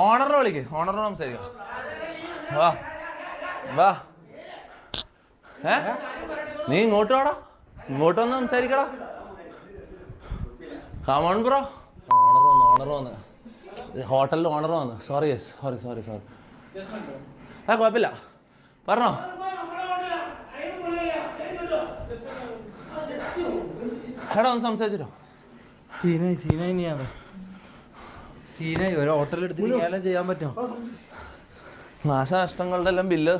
ഓണറിനെ വിളിക്ക്, ഓണറിനോട് സംസാരിക്കാം. വാ വാ. നീ ഇങ്ങോട്ട് വാടാ, ഇങ്ങോട്ട് വന്ന് സംസാരിക്കടാ. Come on bro. ഓണർ വന്ന് ഹോട്ടലിൽ ഓണർ വന്ന്. സോറി കുഴപ്പമില്ല, പറഞ്ഞോ. എടാ ഒന്ന് സംസാരിച്ചിട്ടോ. സീനായി ഒരു ഹോട്ടലെടുത്ത് ചെയ്യാൻ പറ്റുമോ? നാശനഷ്ടങ്ങളുടെ എല്ലാം ബില്ല്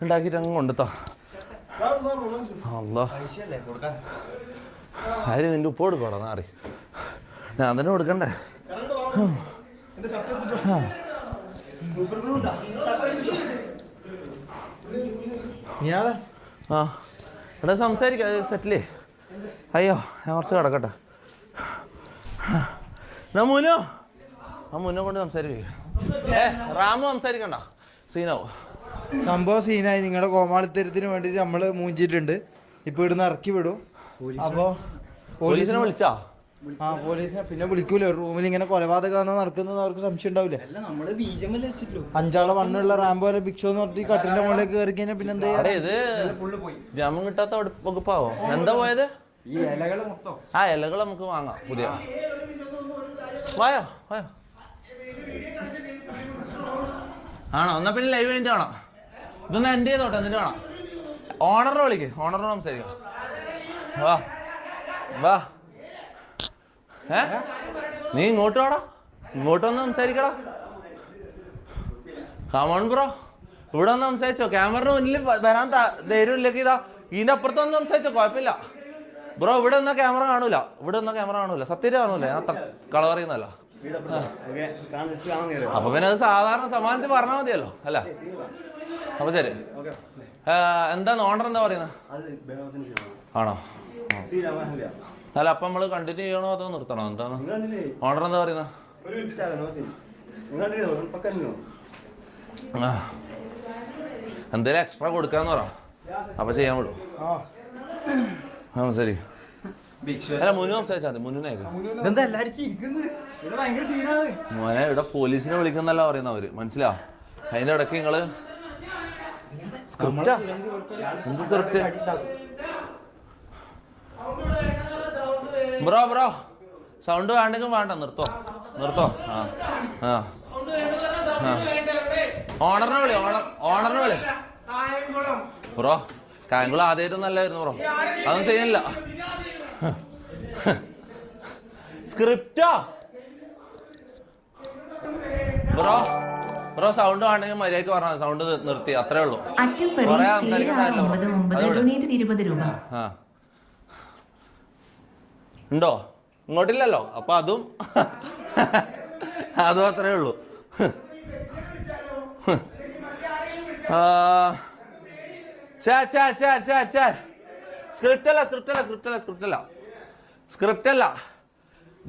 ഉണ്ടാക്കിയിട്ട് അങ്ങ് കൊണ്ടുത്താ. ആര് നിന്റെ ഉപ്പ് കൊടുക്കോടാ നാറി? ഞാൻ തന്നെ കൊടുക്കണ്ടേ? ആ എടാ സംസാരിക്കാം, സെറ്റിലേ. അയ്യോ ഞാൻ കുറച്ച് കിടക്കട്ടെ. മുന്നോ ആ മുന്നോ കൊണ്ട് സംസാരിക്കും. റാമു സംസാരിക്കണ്ട, സീനാവും. സംഭവം സീനായി. നിങ്ങളുടെ കോമാളിത്തരത്തിന് വേണ്ടിട്ട് നമ്മള് മൂഞ്ചിട്ടുണ്ട്. ഇപ്പൊ ഇവിടുന്ന് ഇറക്കി വിടും. അപ്പൊ പോലീസിനെ വിളിച്ചാ? ആ പോലീസിനെ പിന്നെ വിളിക്കൂലോ. റൂമിൽ ഇങ്ങനെ കൊലപാതകം നടക്കുന്നത് അവർക്ക് സംശയം ഉണ്ടാവില്ലേ? 5 മണ്ണുള്ള റാംബോ ഭിക്ഷോ എന്ന് പറഞ്ഞിട്ട് കട്ടിലിന്റെ മുകളിലേക്ക് കയറി കഴിഞ്ഞാൽ പിന്നെ എന്താ? ഇത് ജാമ്യം കിട്ടാത്ത വകുപ്പാവോ? എന്താ പോയത്? ആ ഇലകൾ നമുക്ക് വാങ്ങാം പുതിയ. വായോ വായോ. ആണോ? എന്നാ പിന്നെ ലൈവ് കഴിഞ്ഞിട്ട് കാണാം. ഇതൊന്ന് എൻഡ് ചെയ്തോട്ടെ, എന്നിട്ട് കാണാം. ഓണറിനെ വിളിക്ക്, ഓണറിനോട് സംസാരിക്കാം. വാ വാ. നീ ഇങ്ങോട്ട് വാടാ, ഇങ്ങോട്ട് വന്ന് സംസാരിക്കടാ. കമോൺ ബ്രോ, ഇവിടെ വന്ന് സംസാരിച്ചോ. ക്യാമറയുടെ മുന്നിൽ വരാൻ ധൈര്യമില്ലെങ്കിൽ ഇതാ ഇതിന്റെ അപ്പുറത്ത് വന്ന് സംസാരിച്ചോ, കുഴപ്പമില്ല ബ്രോ. ഇവിടെ നിന്നാ ക്യാമറ കാണൂല, സത്യത്തിൽ കാണൂല. ഞാൻ കള പറയുന്നല്ലോ. അപ്പൊ പിന്നെ അത് സാധാരണ സമാനത്തിൽ പറഞ്ഞാൽ മതിയല്ലോ അല്ല? അപ്പൊ ശരി. എന്താന്ന് ഓണർ എന്താ പറയുന്നത്? ആണോ? അല്ല അപ്പൊ നമ്മള് കണ്ടിന്യൂ ചെയ്യണോ അതോ നിർത്തണോ? എന്താണ് ഓണർ എന്താ പറയുന്നത്? എന്തേലും എക്സ്ട്രാ കൊടുക്കാന്ന് പറ, അപ്പൊ ചെയ്യാൻ വിടും. ആ ശരി. അല്ല മുന്നു സംസാരിച്ചാൽ മതി. മോനെ ഇവിടെ പോലീസിനെ വിളിക്കുന്നല്ല പറയുന്ന അവര്, മനസ്സിലാ? അതിന്റെ ഇടയ്ക്ക് നിങ്ങള് സ്ക്രിപ്റ്റാ? എന്ത് സ്ക്രിപ്റ്റ് ബ്രോ? സൗണ്ട് വേണ്ടെങ്കിൽ വേണ്ട, നിർത്തോ. ആ ഓണറിനെ വിളി ബ്രോ. കായംകുളം ആദ്യമായിട്ട് നല്ലായിരുന്നു ബ്രോ, അതൊന്നും ചെയ്യുന്നില്ല. സ്ക്രിപ്റ്റാ ബ്രോ? സൗണ്ട് വേണ്ടെങ്കിൽ മര്യാദക്ക് പറഞ്ഞാൽ സൗണ്ട് നിർത്തി, അത്രേ ഉള്ളൂ. കൊറേ സംസാരിക്കണ്ടല്ലോ. ഉണ്ടോ? ഇങ്ങോട്ടില്ലല്ലോ, അപ്പൊ അതും അത്രേ ഉള്ളൂ. സ്ക്രിപ്റ്റ് അല്ല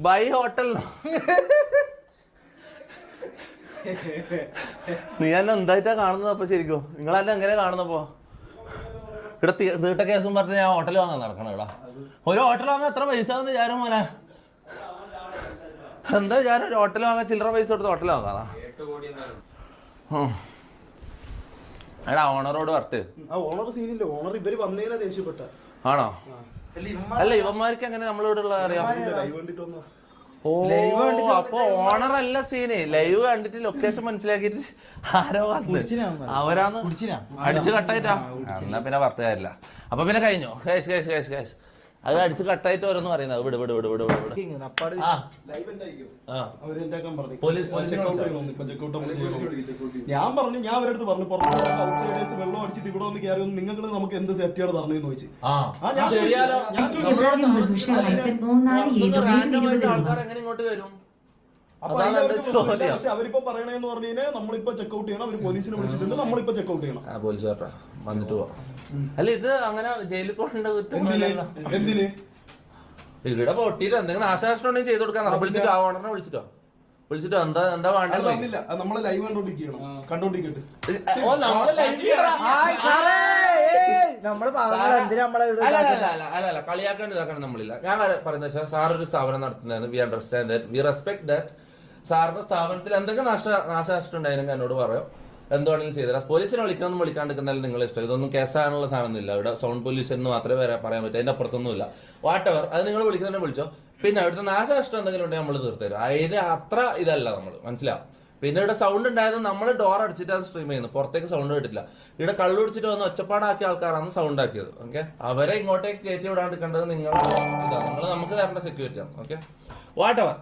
ബൈ ഹോട്ടൽ. നീ എന്നെ എന്തായിട്ടാ കാണുന്നത് അപ്പൊ? ശരിക്കും നിങ്ങൾ എന്നെ എങ്ങനെ കാണുന്നപ്പോ? ഇവിടെ തീട്ട കേസും പറഞ്ഞ് ഞാൻ ഹോട്ടൽ വാങ്ങാൻ നടക്കണം. ഇവിടെ ഒരു ഹോട്ടൽ വാങ്ങാൻ എത്ര പൈസ ആണെന്ന് വിചാരം മോനെ? എന്താ വിചാരം? ഒരു ഹോട്ടൽ വാങ്ങാൻ ചില്ലറ പൈസ കൊടുത്ത് ഹോട്ടൽ വാങ്ങാതാ? എടാ ഓണറോട് പറഞ്ഞിട്ട്. ആണോ? അല്ല ഇവന്മാർക്ക് എങ്ങനെ നമ്മളിവിടെ ഉള്ള അറിയാം? ഓ അപ്പൊ ഓണർ അല്ല സീന്. ലൈവ് കണ്ടിട്ട് ലൊക്കേഷൻ മനസ്സിലാക്കിട്ട് ആരോ അവരാന്ന് അടിച്ചു കട്ടായിട്ടാ. എന്നാ പിന്നെ പറഞ്ഞ കാര്യമില്ല. അപ്പൊ പിന്നെ കഴിഞ്ഞു. അത് അടിച്ച് കട്ടായിട്ട് ഓരോന്ന് പറയുന്നത്. വിട് ഞാൻ പറഞ്ഞു, ഞാൻ അവരുടെ അടുത്ത് പറഞ്ഞു വെള്ളം അടിച്ചിട്ട് ഇവിടെ വന്ന് കയറി നിങ്ങൾ നമുക്ക് എന്ത് സേഫ്റ്റിയാണ് പറഞ്ഞതെന്ന് ചോദിച്ചു. പക്ഷെ അവരിപ്പോ പറയണേന്ന് പറഞ്ഞു കഴിഞ്ഞാൽ നമ്മളിപ്പോ ചെക്ക്ഔട്ട് ചെയ്യണം. അവര് പോലീസിനെ വിളിച്ചിട്ടുണ്ട്, നമ്മളിപ്പോ ചെക്ക്ഔട്ട് ചെയ്യണം. പോലീസ് വന്നിട്ട് പോവാം. അല്ല ഇത് അങ്ങനെ ജയിലിൽ പോകേണ്ട എന്തിന്? ഇവിടെ പൊട്ടിയിട്ട് എന്തെങ്കിലും നാശനഷ്ടം ഉണ്ടെങ്കിൽ ചെയ്ത് കൊടുക്കാൻ വിളിച്ചിട്ടോ? ആ ഓണറിനെ വിളിച്ചിട്ടോ എന്താ വേണ്ടത്? നമ്മള് ലൈവ് കണ്ടോണ്ടിരിക്കട്ടെ. അല്ല കളിയാക്കാൻ ഇതാക്കണം നമ്മളില്ല. ഞാൻ പറയുന്നത് വെച്ചാൽ സാർ ഒരു സ്ഥാപനം നടത്തുന്നതാണ്. We understand that, V respect that. സാറിന്റെ സ്ഥാപനത്തിൽ എന്തെങ്കിലും നാശനഷ്ടം ഉണ്ടായിരുന്നു എന്നോട് പറയോ, എന്തുവേണമെങ്കിലും ചെയ്തുതരാം. പോലീസിനെ വിളിക്കാനൊന്നും വിളിക്കാണ്ടിരിക്കുന്നതിൽ നിങ്ങൾ ഇഷ്ടം. ഇതൊന്നും കേസാനുള്ള സാധനമൊന്നുമില്ല. ഇവിടെ സൗണ്ട് പൊല്യൂഷൻ എന്ന് മാത്രമേ പറയാൻ പറ്റൂ, അതിന്റെ അപ്പുറത്തൊന്നുമില്ല. വാട്ടെവർ അത് നിങ്ങൾ വിളിക്കുന്നതിനെ വിളിച്ചോ. പിന്നെ അവിടുത്തെ നാശനഷ്ടം എന്തെങ്കിലും ഉണ്ടെങ്കിൽ നമ്മൾ തീർത്തുതരും. അതിന് അത്ര ഇതല്ല നമ്മൾ, മനസ്സിലാവും. പിന്നെ ഇവിടെ സൗണ്ട് ഉണ്ടായത് നമ്മൾ ഡോർ അടിച്ചിട്ടാണ് സ്ട്രീം ചെയ്യുന്നത്, പുറത്തേക്ക് സൗണ്ട് കേട്ടില്ല. ഇവിടെ കള്ളു പിടിച്ചിട്ട് വന്ന് ഒച്ചപ്പാടാക്കിയ ആൾക്കാരാണ് സൗണ്ട് ആക്കിയത്. ഓക്കെ, അവരെ ഇങ്ങോട്ടേക്ക് കയറ്റി വിടാണ്ടിരിക്കേണ്ടത് നിങ്ങൾ നമുക്ക് തരേണ്ട സെക്യൂരിറ്റി ആണ്. Okay, whatever.